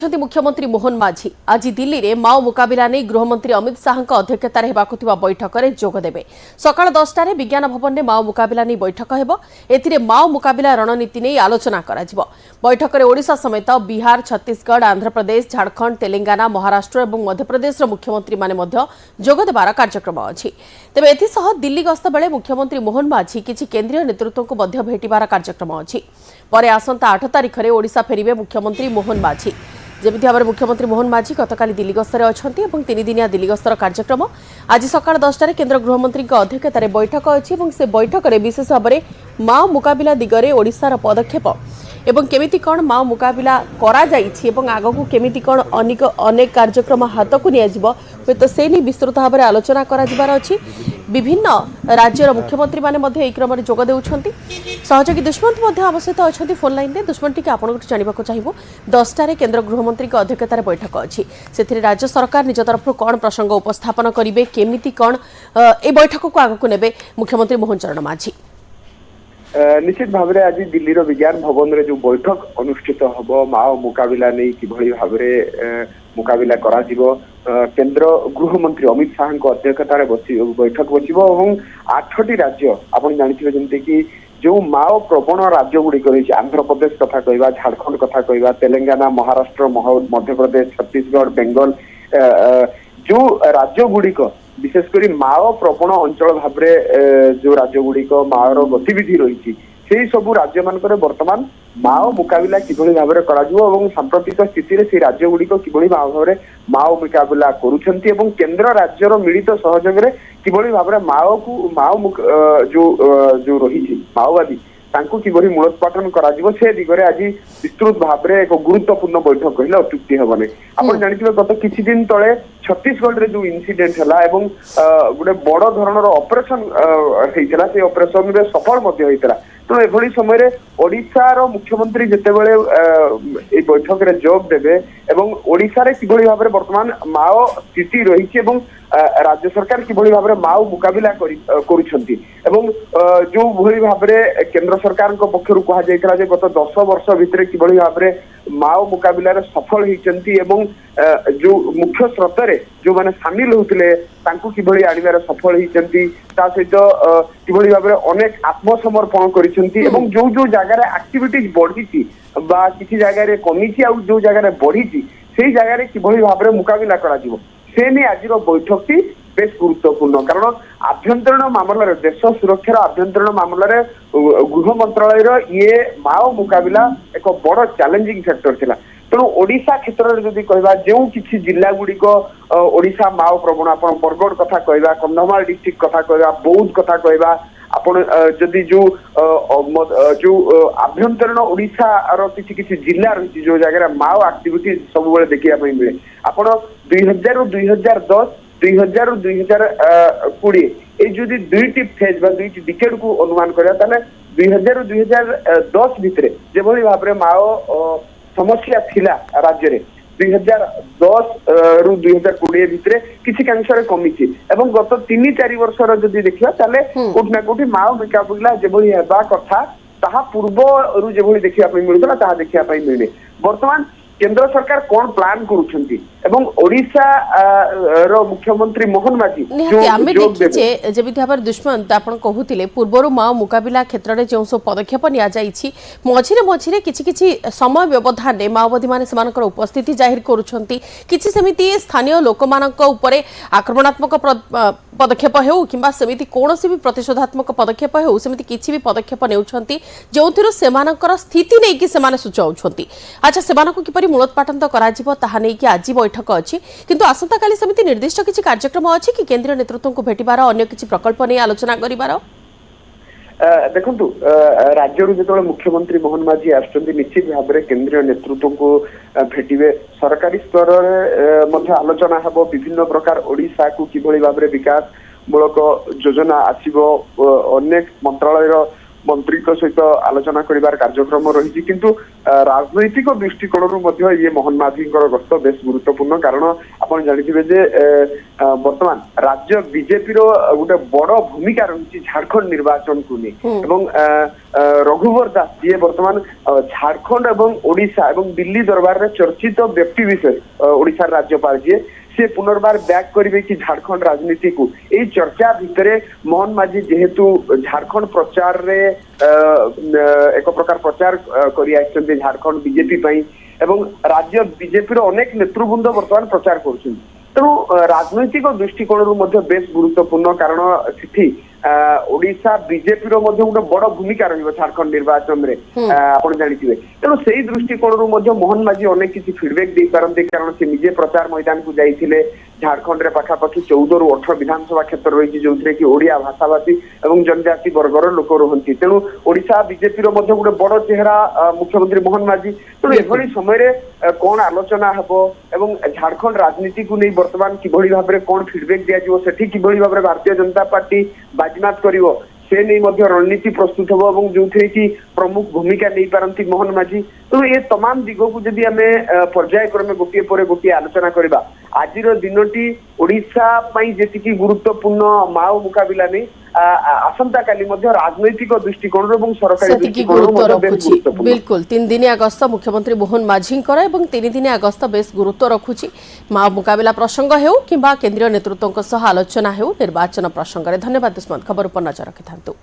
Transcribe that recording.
मुख्यमंत्री मोहन माझी आज दिल्ली में माओ मुकाबला नहीं गृहमंत्री अमित शाह अध्यक्षतार बैठक में जोगदेवे सकाल 10टार विज्ञान भवन में माओ मुकाबला नहीं बैठक हो माओ मुकाबला रणनीति नहीं आलोचना बैठक में ओडिशा समेत बिहार छत्तीसगढ़ आंध्र प्रदेश झारखंड तेलंगाना महाराष्ट्र और मध्यप्रदेश मुख्यमंत्री माने जोगदेवार कार्यक्रम अच्छी तेज एसह दिल्ली गस्त बेले मुख्यमंत्री मोहन माझी किसी केंद्रीय नेतृत्व को भेटार कार्यक्रम अच्छी आसंता 8 तारिख में ओडिशा फेरिबे मुख्यमंत्री मोहन माझी जमी भाव में मुख्यमंत्री मोहन माझी गतकाली दिल्ली गस्तर अच्छा 3 दिनिया दिल्ली गस्तर कार्यक्रम आज सकाल 10टार केन्द्र गृहमंत्री अध्यक्षतार बैठक अच्छी से बैठक में विशेष भाव में माओ मुकाबला दिगरे ओडिशार पदक्षेप एवं केमिति कौन माओ मुकाबला करा जाइछि एवं आगकू केमिति कौन अनेक कार्यक्रम हाथ को नियाजिबो तो से नहीं विस्तृत भाव में आलोचना करा जिबार अछि विभिन्न राज्यर मुख्यमंत्री माने मध्ये एई क्रम रे जोग देउछंती सहयोगी दुष्मंत मध्ये आम सहित अच्छा फोन लाइन रे दुष्मंत टी आपन जानवाक चाहिए 10टार केन्द्र गृहमंत्री अध्यक्षतार बैठक अच्छी से राज्य सरकार निज तरफ कौन प्रसंग उपस्थापन करेंगे केमिति कौन ए बैठक को आगक ने मुख्यमंत्री मोहन चरण माझी निश्चित भाव में आज दिल्ली विज्ञान भवन में जो बैठक अनुष्ठित हम माओ मुकाबला नहीं किभली भाव में मुकाबला करा केंद्र गृहमंत्री अमित शाह अध्यक्षतार बैठक बस 8टी राज्य आप जानते जमती कि जो माओ प्रवण राज्य गुड़िक रही आंध्र प्रदेश कथा कहवा झारखंड कथा कहवा तेलंगाना महाराष्ट्र मध्यप्रदेश छत्तीसगढ़ बेंगल जो राज्य गुड़िक विशेषकर माओ प्रवण अंचल भाव जो राज्य गुड़िक माओर गतिविधि रही से सबू राज्य मानक बर्तमान माओ मुकाबला किभली भाव में करा सांप्रतिक स्थिति रे से राज्य गुड़िक किभली भाव में माओ मुकाबला करुछंती एवं केंद्र राज्यर मिलित सहयोग रे किभली भाव में माओ जो रही माओवादी तांको किभली मूलोत्पाटन करा से दिगरे आज विस्तृत भाव में एक गुरुत्वपूर्ण बैठक कहले अत्युक्ति हेबने आपण जानिथिबे गत किछि दिन तळे छत्तीसगढ़ रे जो इंसिडेंट हला एवं गोटे बड़ धरणर ऑपरेशन हेइतला से ऑपरेशन रे सफल मध्ये होइतला तो एभली समय ओडिशार मुख्यमंत्री जेतेबेले ए बैठक रे जोग देबे एवं ओडिशा रे किभली भाव में वर्तमान माओ स्थिति रही एवं राज्य सरकार किभली भाव में माओ मुकाबला करुछंती एवं जो भली भाव में केंद्र सरकार पक्षरु कहा जायतला जे गत 10 वर्ष भितर किभली भाव में माओ मुकाबला रे सफल होइचंती एवं जो मुख्य स्रोत रे जो माने शामिल होतिले तांको किभली आनिबार सफल होइचंती ता सहित किभली भाव में अनेक आत्मसमर्पण करिसंती एवं जो जो जगह रे एक्टिविटीज बढ़ीची बा किछि जगह रे कमीची आ जो जगह रे बढ़ीची सेही जगह रे किभली भाव में मुकाबला करा जिवो से नहीं आज बैठक बेस गुरुत्वपूर्ण कारण आभ्यंतरण मामलें देश सुरक्षार आभ्यंतरण मामलें गृह मंत्रालय ये माओ मुकाबला एक बड़ चैलेंजिंग फैक्टर थिला तेणु ओडिशा क्षेत्र में जदि कहबा जो किछि जिला गुड़िक ओडिशा माओ प्रवण आप बरगढ़ कथा कहबा कंधमाल डिस्ट्रिक्ट कथा कहबा बौद्ध कथा कहबा आपण जदि जो आभ्यंतरण ओडिशा किसी किसी जिला रही जो जगह माओ एक्टिविटी सब बेले देखा मिले आप 2000 ରୁ 2010 2000 ରୁ 2020 ये जो दुईटी फेज दुईटी डिकेड को अनुमान करा 2000 ରୁ 2010 भितर जेभली भाव में माओ समस्या थिला राज्य रे 2010 ରୁ 2020 भितर किसी कांशरे कमिछि एवं गत 3-4 वर्षर जदि देखिया ताले कोठ ना कोठी माओ मुकाबला जेभली हेबा कथा ताहा पूर्व रु जेभली देखिया पई मिलुतला ताहा देखिया पई मिले वर्तमान केंद्र सरकार कौन प्लान करुछंती एवं ओडिशा रो मुख्यमंत्री मोहन माझी आमे देखिचे जेबिति भाबर दुष्मंत आपण कहूतिले पूर्वरु माओ मुकाबला क्षेत्र रे जो सब पदक्षेप निया जाईछि मझिरे किछि समय व्यवधान रे माओवादी माने समानकर उपस्थिति जाहिर करुछंती किछि समिति स्थानीय लोकमानक उपरे आक्रमणात्मक पदक्षेप हेउ किंबा समिति कोनोसी भी प्रतिशोधात्मक पदक्षेप हेउ समिति किछि भी पदक्षेप नेउछंती जोथिरु सेमानकर स्थिति नै कि सेमाने सुचाउछंती अच्छा सेमानक किपरि मूलोत्पाटन तो करा जिवो ताहा नै कि आज बैठक अच्छी किंतु आसंता काली समिति निर्दिष्ट किछि कार्यक्रम अच्छी कि केंद्रीय नेतृत्व को भेटिबार अन्य किछि प्रकल्प नै आलोचना करिबार देखंतु राज्य जो मुख्यमंत्री मोहन माझी आछंती निश्चित भाव में केंद्रीय नेतृत्व को भेटिबे सरकारी स्तर रे आलोचना हबो विभिन्न प्रकार ओडिशा को किभली भाव में विकास मूलक योजना आसीबो अनेक मंत्रालय मंत्री सहित आलोचना करिवार कार्यक्रम रही किंतु राजनैतिक दृष्टिकोण ये मोहन माझी गस्त बेस गुरुत्वपूर्ण कारण आपण जानिथिबे जे वर्तमान राज्य बीजेपी रो गोटे बड़ भूमिका रही झारखंड निर्वाचन को नहीं रघुवर दास जी वर्तमान झारखंड एवं ओडिशा एवं दिल्ली दरबार में चर्चित व्यक्ति विषय ओडिशा राज्यपाल जी से पुनर्बार बैक करेंगे कि झारखंड राजनीति को यही चर्चा भितर मोहन माझी जेहेतु झारखंड प्रचार रे एक प्रकार प्रचार कर झारखंड बीजेपी एवं राज्य बीजेपी रो अनेक नेतृवृंद वर्तमान प्रचार कर तेणु राजनैतिक दृष्टिकोण बेस गुरुत्वपूर्ण कारण सेठी ओडिशा बीजेपी रो गोटे बड़ भूमिका रही झारखंड निर्वाचन में आप जानते तेणु से दृष्टिकोण मोहन माझी अनेक किसी फीडबैक दे पारते कारण से निजे प्रचार मैदान को जाइए झारखंड रे पाखापाखि 14 ରୁ 18 विधानसभा क्षेत्र रही जो कि ओडिया भाषाभाषी और जनजाति वर्गर लोक रुहति तेणु ओडिशा बीजेपी रो गोटे बड़ चेहरा मुख्यमंत्री मोहन माझी तेणु एभली समय कौन आलोचना हेबो एवं झारखंड राजनीति को नहीं वर्तमान किभली भाव में कौन फीडबैक दिया सेठी किभली भाव में भारतीय जनता पार्टी बाजिमात करिवो से नहीं मध्य रणनीति प्रस्तुत हो और जो कि प्रमुख भूमिका नहीं पारती मोहन माझी तो ये तमाम दिग को जदि आम पर्यायक्रमे गोटे पर गोटे आलोचना करबा आज दिनटी ओडिशा जी गुरुत्वपूर्ण माओ मुकाबिला नहीं आसंता काली राजनैतिक दृष्टिकोण और सरकारी दृष्टिकोण बिल्कुल 3 दिनिया गस्त मुख्यमंत्री मोहन माझी 3 दिनिया गस्त बेस गुरुत्व रखुछि माओ मुकाबिला प्रसंग हेउ किंबा केंद्रीय नेतृत्वों सह आलोचना हेउ निर्वाचन प्रसंग रे। धन्यवाद दुष्मंत खबर पर नजर रखिथांतु।